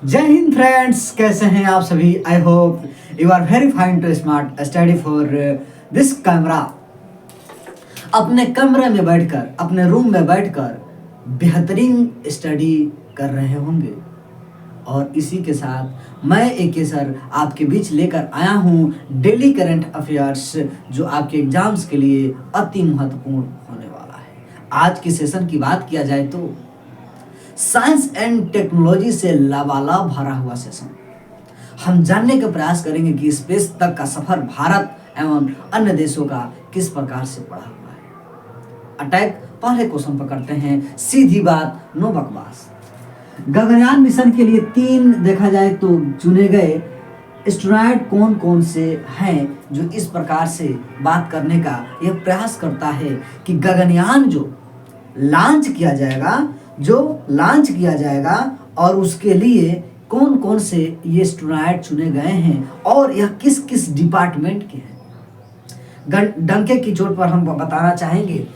जय हिंद फ्रेंड्स, कैसे हैं आप सभी। I hope you are very fine to smart study for this camera. अपने कमरे में बैठकर, अपने रूम में बैठकर बेहतरीन स्टडी कर रहे होंगे और इसी के साथ मैं AK सर आपके बीच लेकर आया हूँ डेली करंट अफेयर्स, जो आपके एग्जाम्स के लिए अति महत्वपूर्ण होने वाला है। आज के सेशन की बात किया जाए तो साइंस एंड टेक्नोलॉजी से लबालब भरा हुआ सेशन। हम जानने का प्रयास करेंगे कि स्पेस तक का सफर भारत एवं अन्य देशों का किस प्रकार से पड़ा हुआ है। अटैक पहले क्वेश्चन पकड़ते हैं, सीधी बात, नो बकवास। गगनयान मिशन के लिए 3 देखा जाए तो चुने गए एस्ट्रोनॉट कौन कौन से हैं, जो इस प्रकार से बात करने का यह प्रयास करता है कि गगनयान जो लॉन्च किया जाएगा और उसके लिए कौन कौन से ये एस्ट्रोनॉट चुने गए हैं और यह किस किस डिपार्टमेंट के हैं। डंके की चोट पर हम बताना चाहेंगे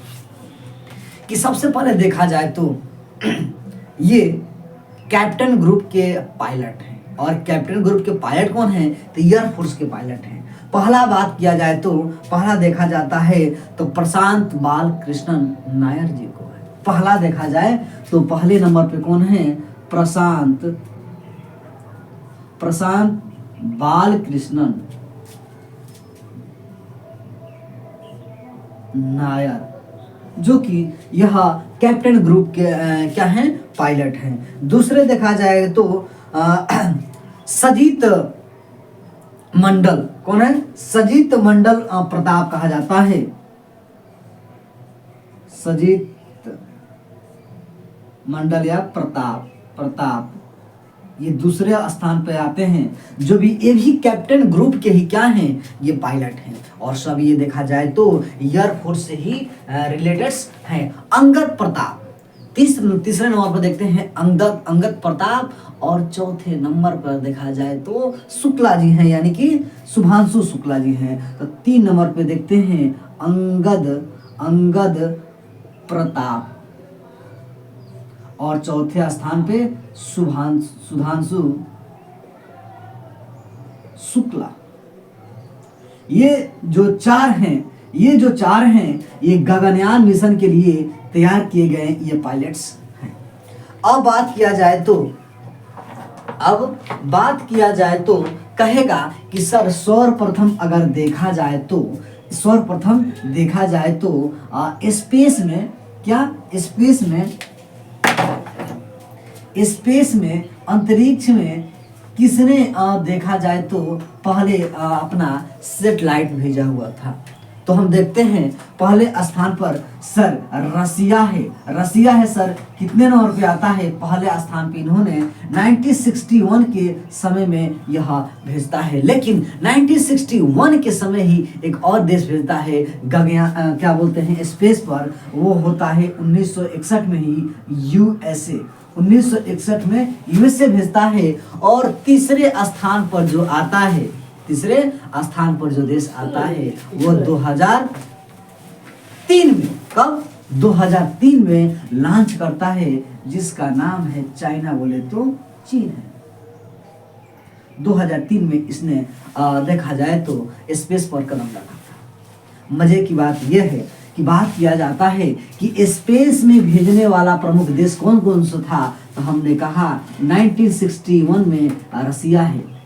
कि सबसे पहले देखा जाए तो ये कैप्टन ग्रुप के पायलट हैं और कैप्टन ग्रुप के पायलट कौन हैं तो एयरफोर्स के पायलट हैं। पहला बात किया जाए तो पहला देखा जाता है तो प्रशांत बालकृष्णन नायर जी को है। पहला देखा जाए तो पहले नंबर पे कौन है, प्रशांत बालकृष्णन नायर, जो कि यह कैप्टन ग्रुप के क्या हैं, पायलट हैं। दूसरे देखा जाए तो सजीत मंडल कौन है, सजीत मंडल प्रताप कहा जाता है। सजीत मंडल या प्रताप ये दूसरे स्थान पे आते हैं, जो भी ये भी कैप्टन ग्रुप के ही क्या हैं, ये पायलट हैं। और सब ये देखा जाए तो एयरफोर्स से ही रिलेटेड हैं। अंगद प्रताप तीसरे नंबर पर देखते हैं अंगद प्रताप, और चौथे नंबर पर देखा जाए तो शुक्ला जी हैं, यानी कि शुभांशु शुक्ला जी हैं। तो 3 नंबर पे देखते हैं अंगद प्रताप और चौथे स्थान पे सुधांशु शुक्ला। ये जो चार हैं ये गगनयान मिशन के लिए तैयार किए गए ये पायलट्स हैं। अब बात किया जाए तो कहेगा कि सर सर्वप्रथम अगर देखा जाए तो स्पेस में अंतरिक्ष में किसने देखा जाए तो पहले अपना सैटेलाइट भेजा हुआ था। तो हम देखते हैं पहले स्थान पर सर रसिया है सर। कितने नंबर पे आता है, पहले स्थान पे इन्होंने 1961 के समय में यह भेजता है। लेकिन 1961 के समय ही एक और देश भेजता है क्या बोलते हैं स्पेस पर, वो होता है 1961 में ही USA। 1961 में USA भेजता है। और तीसरे स्थान पर जो देश आता है वो 2003 में, कब 2003 में लॉन्च करता है, जिसका नाम है चाइना, बोले तो चीन है। 2003 में इसने देखा जाए तो स्पेस पर कदम रखा था। मजे की बात यह है कि बात किया जाता है कि स्पेस में भेजने वाला प्रमुख देश कौन कौन सा था, तो हमने कहा 1961 में रसिया है।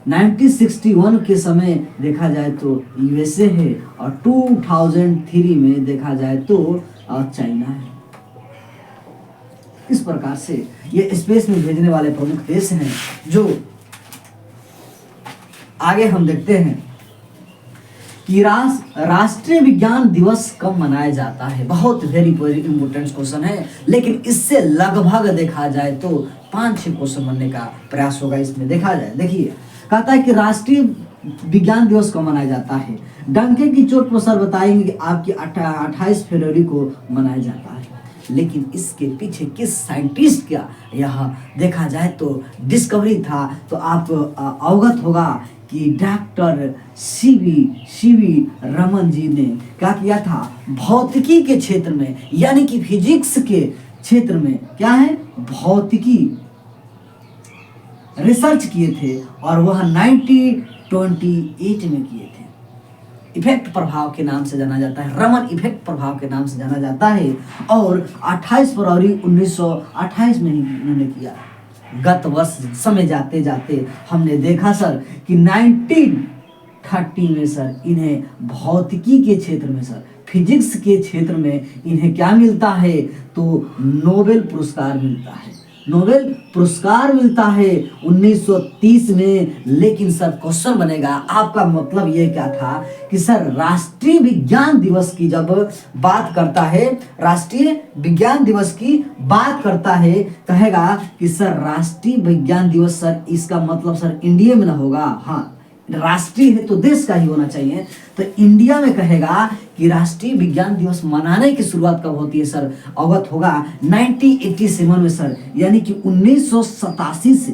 1961 के समय देखा जाए तो USA है और 2003 में देखा जाए तो चाइना है। इस प्रकार से ये स्पेस में भेजने वाले प्रमुख देश हैं। जो आगे हम देखते हैं कि राष्ट्रीय विज्ञान दिवस कब मनाया जाता है। बहुत वेरी इंपोर्टेंट क्वेश्चन है, लेकिन इससे लगभग देखा जाए तो 5-6 क्वेश्चन बनने का प्रयास होगा इसमें। देखा जाए, देखिए कहता है कि राष्ट्रीय विज्ञान दिवस कब मनाया जाता है। डंके की चोट पर सर बताएंगे कि आपकी 28 फरवरी को मनाया जाता है। लेकिन इसके पीछे किस साइंटिस्ट का यह देखा जाए तो डिस्कवरी था, तो आप अवगत होगा कि डॉक्टर सीवी रमन जी ने क्या किया था, भौतिकी के क्षेत्र में, यानी कि फिजिक्स के क्षेत्र में क्या है, भौतिकी रिसर्च किए थे और वह 1928 में किए थे। इफेक्ट प्रभाव के नाम से जाना जाता है, रमन इफेक्ट प्रभाव के नाम से जाना जाता है और 28 फरवरी 1928 में ही उन्होंने किया। गत वर्ष समय जाते जाते हमने देखा सर कि 1930 में सर इन्हें भौतिकी के क्षेत्र में सर फिजिक्स के क्षेत्र में इन्हें क्या मिलता है, तो नोबेल पुरस्कार मिलता है। नोबेल पुरस्कार मिलता है 1930 में। लेकिन सर क्वेश्चन बनेगा आपका मतलब ये क्या था कि सर राष्ट्रीय विज्ञान दिवस की जब बात करता है, राष्ट्रीय विज्ञान दिवस की बात करता है, कहेगा कि सर राष्ट्रीय विज्ञान दिवस सर इसका मतलब सर इंडिया में ना होगा, हाँ राष्ट्रीय है तो देश का ही होना चाहिए, तो इंडिया में कहेगा कि राष्ट्रीय विज्ञान दिवस मनाने की शुरुआत कब होती है सर, अवगत होगा 1987 में सर, यानी कि 1987 से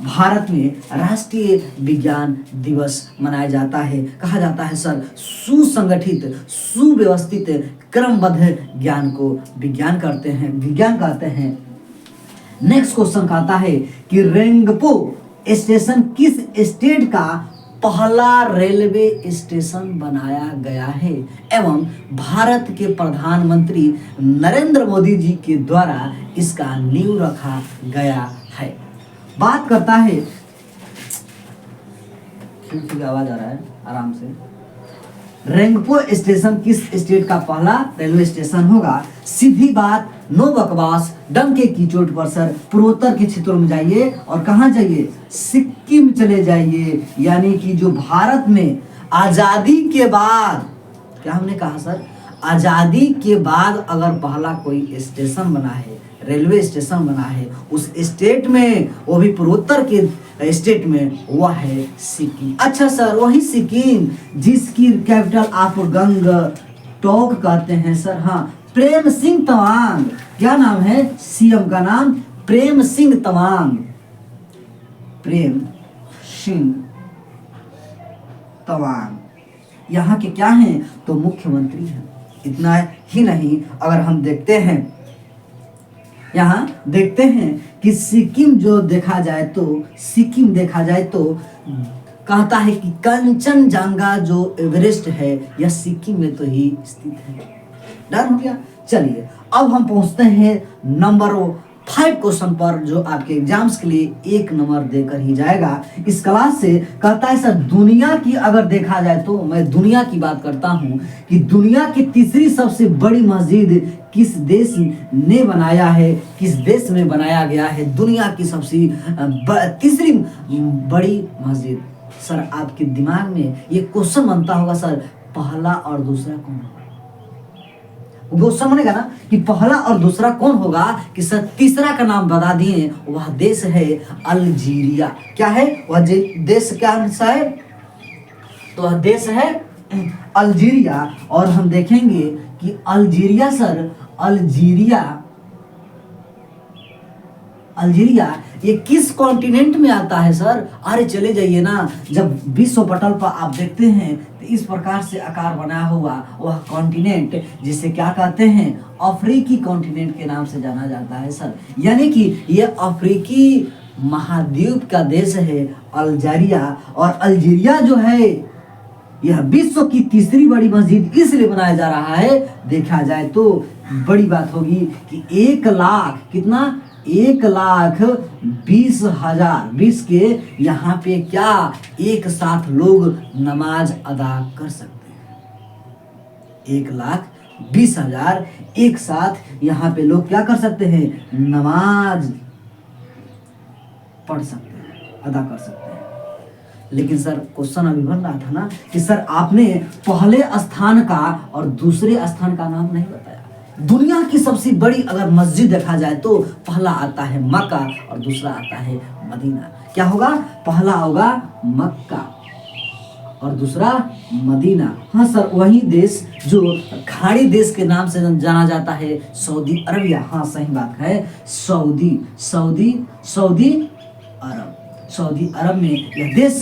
भारत में राष्ट्रीय विज्ञान दिवस मनाया जाता है। कहा जाता है सर सुसंगठित सुव्यवस्थित क्रमबद्ध ज्ञान को विज्ञान कहते हैं। नेक्स्ट क्वेश्चन कहता है कि रेंगपो स्टेशन किस स्टेट का पहला रेलवे स्टेशन बनाया गया है एवं भारत के प्रधानमंत्री नरेंद्र मोदी जी के द्वारा इसका नींव रखा गया है। बात करता है, खिड़की का आवाज आ रहा है आराम से। रेंगपो स्टेशन किस स्टेट का पहला रेलवे स्टेशन होगा? सीधी बात, नो बकवास, डंके की चोट पर सर पूर्वोत्तर के क्षेत्रों में जाइए और कहाँ जाइए, सिक्किम चले जाइए। यानी कि जो भारत में आजादी के बाद, क्या हमने कहा सर, आजादी के बाद अगर पहला कोई स्टेशन बना है, रेलवे स्टेशन बना है उस स्टेट में, वो भी पूर्वोत्तर के स्टेट में, वह है सिक्किम। अच्छा सर, वही सिक्किम जिसकी कैपिटल आप गंगटोक कहते हैं सर। हाँ, प्रेम सिंह तवांग, क्या नाम है सीएम का नाम? प्रेम सिंह तवांग, प्रेम सिंह तवांग यहाँ के क्या हैं, तो मुख्यमंत्री हैं। इतना ही नहीं, अगर हम देखते हैं, यहाँ देखते हैं कि सिक्किम जो देखा जाए तो कहता है कि कंचनजंगा जो एवरेस्ट है यह सिक्किम में तो ही स्थित है। डन हो गया। चलिए अब हम पहुंचते हैं नंबर 5 क्वेश्चन पर, जो आपके एग्जाम्स के लिए 1 नंबर देकर ही जाएगा इस क्लास से। कहता है सर दुनिया की अगर देखा जाए तो, मैं दुनिया की बात करता हूं कि दुनिया की तीसरी सबसे बड़ी मस्जिद किस देश ने बनाया है, किस देश में बनाया गया है दुनिया की सबसे तीसरी बड़ी मस्जिद? सर आपके दिमाग में ये क्वेश्चन बनता होगा सर पहला और दूसरा कौन होगा? वो समझेगा ना कि पहला और दूसरा कौन होगा, कि सर तीसरा का नाम बता दिए, वह देश है अल्जीरिया। क्या है वह देश, क्या है तो वह देश है अल्जीरिया। और हम देखेंगे कि अल्जीरिया सर, अल्जीरिया ये किस कॉन्टिनेंट में आता है सर? अरे चले जाइए ना, जब विश्व पटल पर आप देखते हैं तो इस प्रकार से आकार बना हुआ वह कॉन्टिनेंट जिसे क्या कहते हैं, अफ्रीकी कॉन्टिनेंट के नाम से जाना जाता है सर। यानी कि यह अफ्रीकी महाद्वीप का देश है अल्जीरिया। और अल्जीरिया जो है यह विश्व की तीसरी बड़ी मस्जिद इसलिए बनाया जा रहा है, देखा जाए तो बड़ी बात होगी कि 1 लाख, कितना, 1,20,000 20 के यहाँ पे क्या एक साथ लोग नमाज अदा कर सकते हैं। 1,20,000 एक साथ यहाँ पे लोग क्या कर सकते हैं, नमाज पढ़ सकते हैं, अदा कर सकते हैं। लेकिन सर क्वेश्चन अभी बन रहा था ना कि सर आपने पहले स्थान का और दूसरे स्थान का नाम नहीं बताया। दुनिया की सबसे बड़ी अगर मस्जिद देखा जाए तो पहला आता है मक्का और दूसरा आता है मदीना। क्या होगा? पहला होगा मक्का और दूसरा मदीना। हाँ सर, वही देश जो खाड़ी देश के नाम से जाना जाता है, सऊदी अरबिया। हाँ सही बात है, सऊदी अरब में यह देश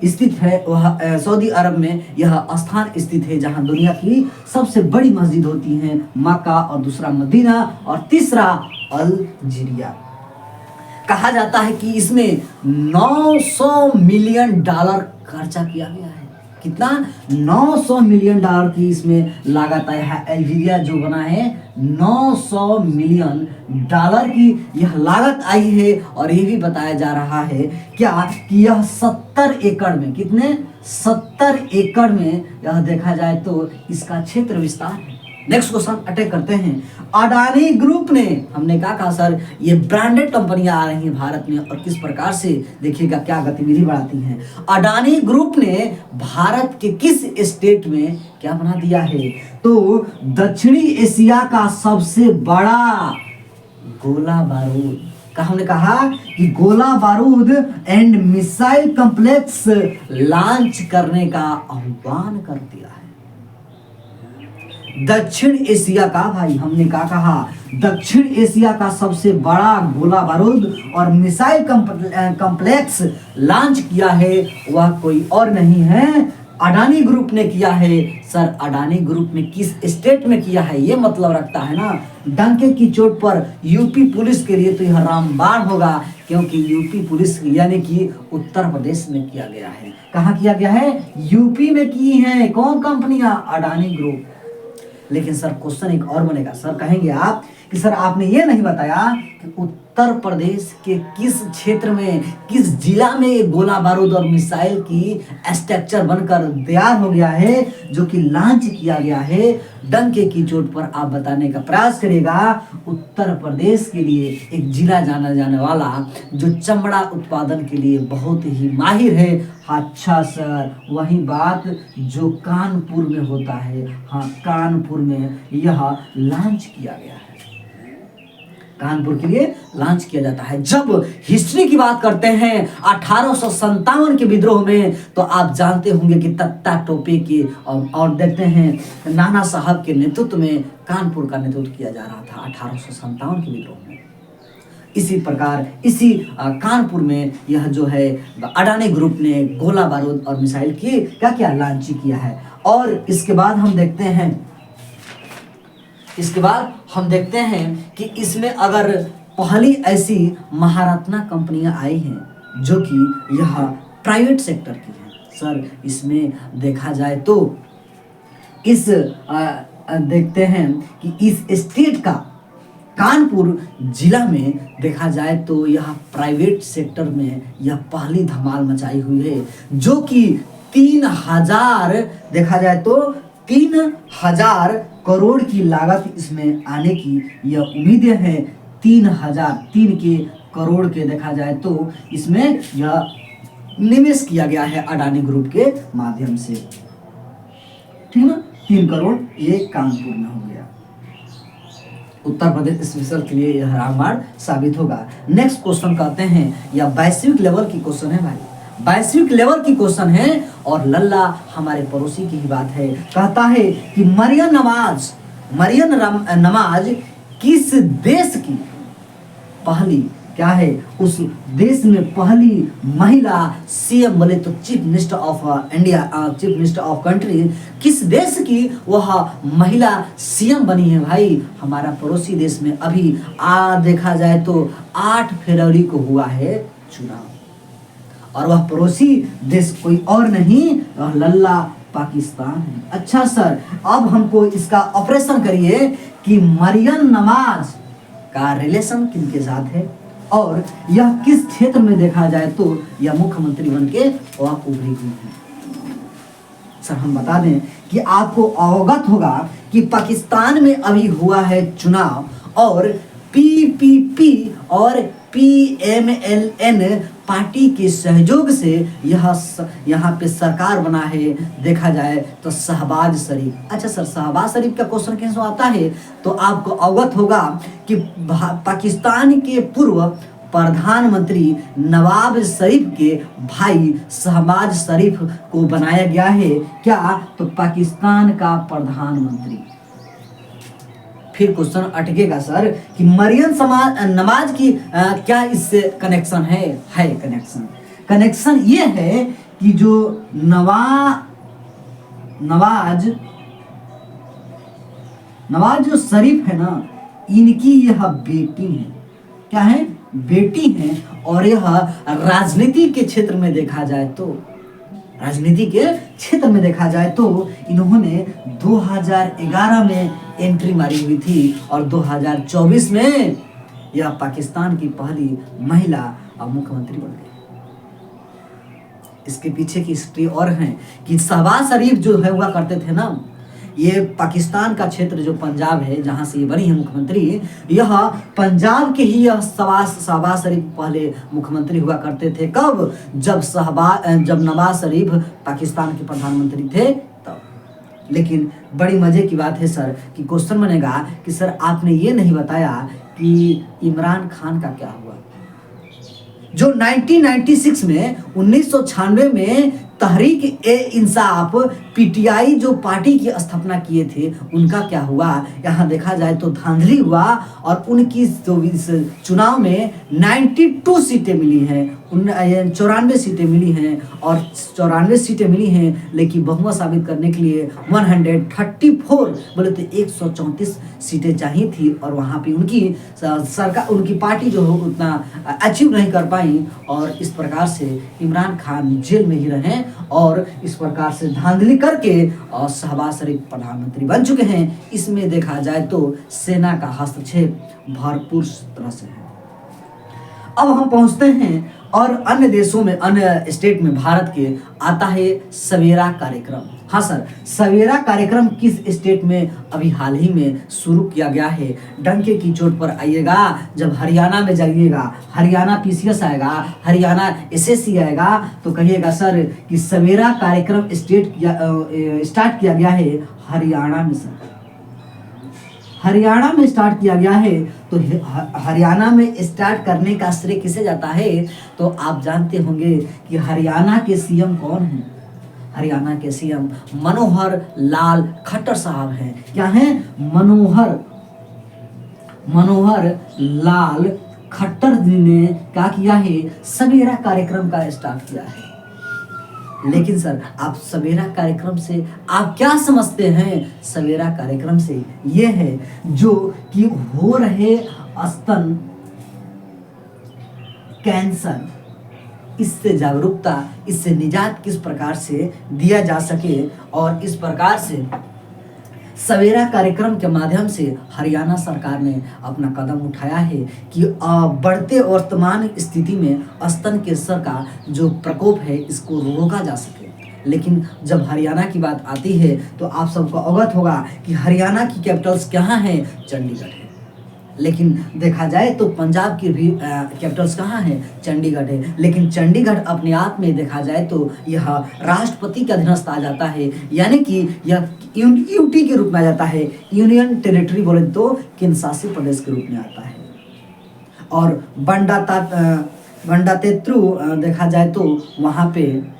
स्थित है। वह सऊदी अरब में यह स्थान स्थित है जहां दुनिया की सबसे बड़ी मस्जिद होती है, मक्का और दूसरा मदीना और तीसरा अल्जीरिया। कहा जाता है कि इसमें 900 मिलियन डॉलर खर्चा किया गया है। कितना? 900 मिलियन डॉलर की इसमें लागत आई है। अल्जीरिया जो बना है 900 मिलियन डॉलर की यह लागत आई है। और ये भी बताया जा रहा है क्या कि यह 70 एकड़ में, कितने? 70 एकड़ में यह देखा जाए तो इसका क्षेत्र विस्तार है। नेक्स्ट क्वेश्चन अटैक करते हैं। अडानी ग्रुप ने, हमने कहा सर ये ब्रांडेड कंपनियां आ रही हैं भारत में और किस प्रकार से देखिएगा क्या गतिविधि बढ़ाती हैं। अडानी ग्रुप ने भारत के किस स्टेट में क्या बना दिया है? तो दक्षिणी एशिया का सबसे बड़ा गोला बारूद का, हमने कहा कि गोला बारूद एंड मिसाइल कॉम्प्लेक्स लॉन्च करने का आह्वान कर दिया है। दक्षिण एशिया का, भाई हमने क्या कहा, दक्षिण एशिया का सबसे बड़ा गोला बारूद और मिसाइल कॉम्प्लेक्स लॉन्च किया है, वह कोई और नहीं है, अडानी ग्रुप ने किया है। सर अडानी ग्रुप ने किस स्टेट में किया है ये मतलब रखता है ना। डंके की चोट पर यूपी पुलिस के लिए तो यह रामबाण होगा, क्योंकि यूपी पुलिस यानी कि उत्तर प्रदेश में किया गया है। कहाँ किया गया है? यूपी में की है। कौन कंपनियां? अडानी ग्रुप। लेकिन सर क्वेश्चन एक और बनेगा, सर कहेंगे आप कि सर आपने ये नहीं बताया कि उत्तर प्रदेश के किस क्षेत्र में, किस जिला में ये गोला बारूद और मिसाइल की स्ट्रक्चर बनकर तैयार हो गया है, जो कि लॉन्च किया गया है। डंके की चोट पर आप बताने का प्रयास करेगा। उत्तर प्रदेश के लिए एक जिला जाना जाने वाला जो चमड़ा उत्पादन के लिए बहुत ही माहिर है। अच्छा सर, वही बात जो कानपुर में होता है। हाँ, कानपुर में यह लॉन्च किया गया है। कानपुर के लिए लॉन्च किया जाता है। जब हिस्ट्री की बात करते हैं 1857 के विद्रोह में, तो आप जानते होंगे कि तत्ता टोपे के और देखते हैं नाना साहब के नेतृत्व में कानपुर का नेतृत्व किया जा रहा था 1857 के विद्रोह में। इसी प्रकार इसी कानपुर में यह जो है अडानी ग्रुप ने गोला बारूद और मिसाइल की क्या क्या लॉन्च किया है। और इसके बाद हम देखते हैं कि इसमें अगर पहली ऐसी महारत्ना कंपनियां आई हैं जो कि यह प्राइवेट सेक्टर की हैं। सर इसमें देखा जाए तो देखते हैं कि इस स्टेट का कानपुर जिला में देखा जाए तो यह प्राइवेट सेक्टर में यह पहली धमाल मचाई हुई है, जो कि 3000 देखा जाए तो 3000 करोड़ की लागत इसमें आने की यह उम्मीद है। 3 करोड़ के देखा जाए तो इसमें यह निवेश किया गया है अडानी ग्रुप के माध्यम से। ठीक है ना, 3 करोड़ ये कानपुर में हो गया। उत्तर प्रदेश स्पेशल के लिए यह रामबाण साबित होगा। नेक्स्ट क्वेश्चन कहते हैं, यह वैश्विक लेवल की क्वेश्चन है भाई, वैश्विक लेवल की क्वेश्चन है और लल्ला हमारे पड़ोसी की ही बात है। कहता है कि मरियम नमाज किस देश की पहली क्या है, उस देश में पहली महिला सीएम बोले तो chief minister of India, chief minister of country, किस देश की वह महिला सीएम बनी है भाई? हमारा पड़ोसी देश में अभी देखा जाए तो 8 फरवरी को हुआ है चुनाव, और वह पड़ोसी देश कोई और नहीं, वह लल्ला पाकिस्तान है। अच्छा सर, अब हमको इसका ऑपरेशन करिए कि मरियम नमाज का रिलेशन किनके साथ है और यह किस क्षेत्र में देखा जाए तो यह मुख्यमंत्री बन के वह उभरी हुई है। सर हम बता दें कि आपको अवगत होगा कि पाकिस्तान में अभी हुआ है चुनाव और पीपीपी और पीएमएलएन पार्टी के सहयोग से यहाँ पे सरकार बना है देखा जाए तो शहबाज शरीफ। अच्छा सर, शहबाज शरीफ का क्वेश्चन कैसे आता है तो आपको अवगत होगा कि पाकिस्तान के पूर्व प्रधानमंत्री नवाब शरीफ के भाई शहबाज शरीफ को बनाया गया है क्या, तो पाकिस्तान का प्रधानमंत्री। फिर क्वेश्चन अटकेगा सर कि मरियम नमाज की क्या इससे कनेक्शन है कनेक्शन ये है कि जो नवाज जो शरीफ है ना, इनकी यह बेटी है। क्या है? बेटी हैं और यह राजनीति के क्षेत्र में देखा जाए तो इन्होंने 2011 में एंट्री मारी हुई थी और 2024 में यह पाकिस्तान की पहली महिला मुख्यमंत्री बन गई। इसके पीछे की हिस्ट्री और है कि शहबाज शरीफ जो है हुआ करते थे ना, ये पाकिस्तान का क्षेत्र जो पंजाब है जहां से ये बनी है मुख्यमंत्री, यह पंजाब के ही यह शहबाज शरीफ पहले मुख्यमंत्री हुआ करते थे। कब? जब नवाज शरीफ पाकिस्तान के प्रधानमंत्री थे तब। लेकिन बड़ी मजे की बात है सर कि क्वेश्चन बनेगा कि सर आपने ये नहीं बताया कि इमरान खान का क्या हुआ, जो 1996 में 1996 में तहरीक ए इंसाफ पीटीआई जो पार्टी की स्थापना किए थे, उनका क्या हुआ? यहाँ देखा जाए तो धांधली हुआ और उनकी चुनाव में 92 सीटें मिली हैं, 94 सीटें मिली हैं और 94 सीटें मिली हैं, लेकिन बहुमत साबित करने के लिए 134 बोले तो 134 सीटें चाहिए थी और वहाँ पे उनकी सरकार, उनकी पार्टी जो हो उतना अचीव नहीं कर पाई और इस प्रकार से इमरान खान जेल में ही रहे और इस प्रकार से धांधली करके और शहबाज शरीफ प्रधानमंत्री बन चुके हैं। इसमें देखा जाए तो सेना का हस्तक्षेप भरपूर तरह से है। अब हम पहुंचते हैं और अन्य देशों में, अन्य स्टेट में भारत के आता है सवेरा कार्यक्रम। हाँ सर, सवेरा कार्यक्रम किस स्टेट में अभी हाल ही में शुरू किया गया है? डंके की चोट पर आइएगा जब हरियाणा में जाइएगा, हरियाणा पीसीएस आएगा, हरियाणा एसएससी आएगा तो कहिएगा सर कि सवेरा कार्यक्रम स्टार्ट किया गया है हरियाणा में। सर हरियाणा में स्टार्ट किया गया है तो हरियाणा में स्टार्ट करने का श्रेय किसे जाता है? तो आप जानते होंगे कि हरियाणा के सीएम कौन हैं? हरियाणा के सीएम मनोहर लाल खट्टर साहब हैं। क्या हैं? मनोहर लाल खट्टर जी ने क्या किया है? सवेरा कार्यक्रम का स्टार्ट किया है। लेकिन सर आप सवेरा कार्यक्रम से आप क्या समझते हैं? सवेरा कार्यक्रम से ये है जो कि हो रहे स्तन कैंसर, इससे जागरूकता, इससे निजात किस प्रकार से दिया जा सके और इस प्रकार से सवेरा कार्यक्रम के माध्यम से हरियाणा सरकार ने अपना कदम उठाया है कि बढ़ते वर्तमान स्थिति में स्तन कैंसर का जो प्रकोप है इसको रोका जा सके। लेकिन जब हरियाणा की बात आती है तो आप सबको अवगत होगा कि हरियाणा की कैपिटल्स कहाँ है? चंडीगढ़ है। लेकिन देखा जाए तो पंजाब की भी कैपिटल्स कहाँ है? चंडीगढ़ है। लेकिन चंडीगढ़ अपने आप में देखा जाए तो यह राष्ट्रपति के अधीनस्थ आ जाता है, यानी कि यह यूटी के रूप में आ जाता है, यूनियन टेरिटरी बोले तो केंद्र शासित प्रदेश के रूप में आता है। और बंडा तेत्रु देखा जाए तो वहाँ पे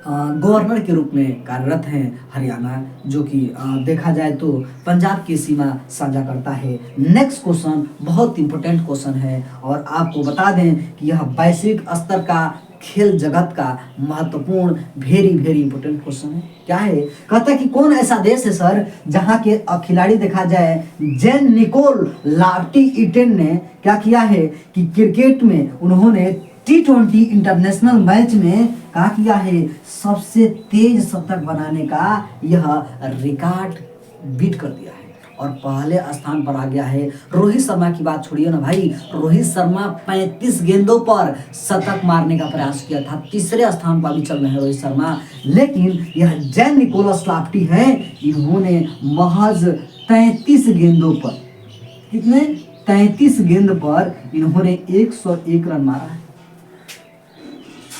गवर्नर के रूप में कार्यरत हैं हरियाणा, जो कि देखा जाए तो पंजाब की सीमा साझा करता है। नेक्स्ट क्वेश्चन बहुत इंपॉर्टेंट क्वेश्चन है और आपको बता दें कि यह वैश्विक स्तर का खेल जगत का महत्वपूर्ण वेरी इंपॉर्टेंट क्वेश्चन है। क्या है? कहता है कि कौन ऐसा देश है सर जहां के खिलाड़ी देखा जाए जेन निकोल लाफ्टी-ईटेन ने क्या किया है कि क्रिकेट में उन्होंने T20 इंटरनेशनल मैच में क्या किया है? सबसे तेज शतक बनाने का यह रिकॉर्ड बीट कर दिया है और पहले स्थान पर आ गया है। रोहित शर्मा की बात छोड़िए ना भाई, रोहित शर्मा 35 गेंदों पर शतक मारने का प्रयास किया था, तीसरे स्थान पर भी चल रहे हैं रोहित शर्मा। लेकिन यह जैन निकोलस लाफ्टी है, इन्होंने महज 33 गेंदों पर, कितने? 33 गेंद पर इन्होंने 101 रन मारा है।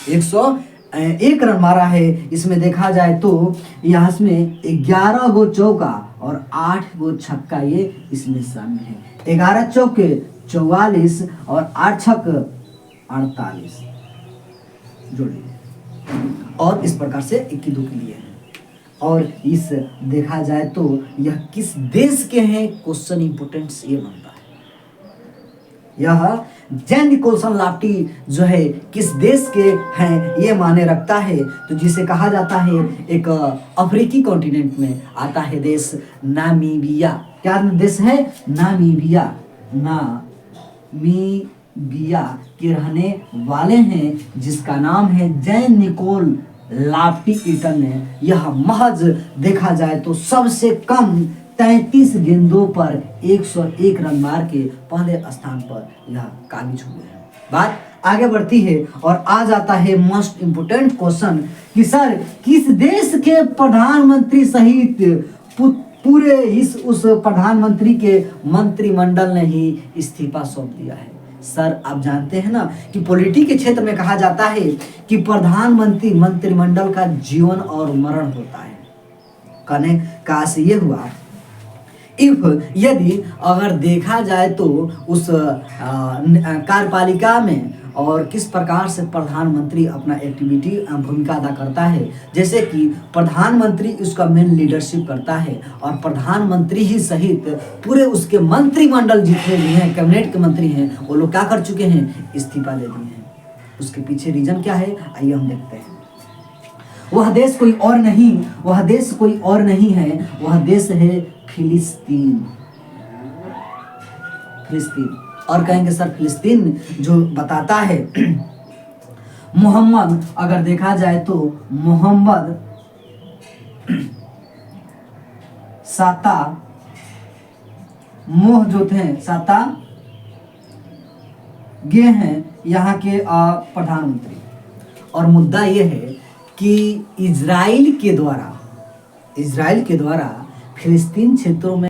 101 रन मारा है। इसमें देखा जाए तो यहाँ में 11 गो चौका और 8 गो छक्का ये इसमें शामिल है। 11 चौके 44 और 8 छक्के 48 जोड़िए और इस प्रकार से 21 के लिए है। और इस देखा जाए तो यह किस देश के हैं? क्वेश्चन इंपोर्टेंट ये बनता है। यह जैन निकोलस लाफ्टी जो है किस देश के हैं ये माने रखता है, तो जिसे कहा जाता है एक अफ्रीकी कॉन्टिनेंट में आता है देश नामीबिया। क्या देश है? नामीबिया। नामीबिया। बिया के रहने वाले हैं, जिसका नाम है जैन निकोल लाफ्टी ईटन ने यह महज देखा जाए तो सबसे कम 33 गेंदों पर 101 रन मार के पहले स्थान पर यह काबिज हुए हैं। बात आगे बढ़ती है और आ जाता है मोस्ट इंपोर्टेंट क्वेश्चन कि सर किस देश के प्रधानमंत्री सहित पूरे इस उस प्रधानमंत्री के मंत्रिमंडल ने ही इस्तीफा सौंप दिया है। सर आप जानते हैं ना कि पॉलिटिक्स के क्षेत्र में कहा जाता है कि प्रधानमंत्री मंत्रिमंडल का जीवन और मरण होता है। कहने का आशय ये हुआ यदि अगर देखा जाए तो उस कार्यपालिका में और किस प्रकार से प्रधानमंत्री अपना एक्टिविटी भूमिका अदा करता है, जैसे कि प्रधानमंत्री उसका मेन लीडरशिप करता है और प्रधानमंत्री ही सहित पूरे उसके मंत्रिमंडल जितने भी हैं, कैबिनेट के मंत्री हैं, वो लोग क्या कर चुके हैं, इस्तीफा दे दिए हैं। उसके पीछे रीजन क्या है, आइए हम देखते हैं। वह देश कोई और नहीं है, वह देश है फिलिस्तीन। और कहेंगे सर फिलिस्तीन जो बताता है मोहम्मद, अगर देखा जाए तो मोहम्मद साता मोह जो थे साता गे हैं यहाँ के प्रधानमंत्री। और मुद्दा यह है कि इजराइल के द्वारा फिलिस्तीन क्षेत्रों में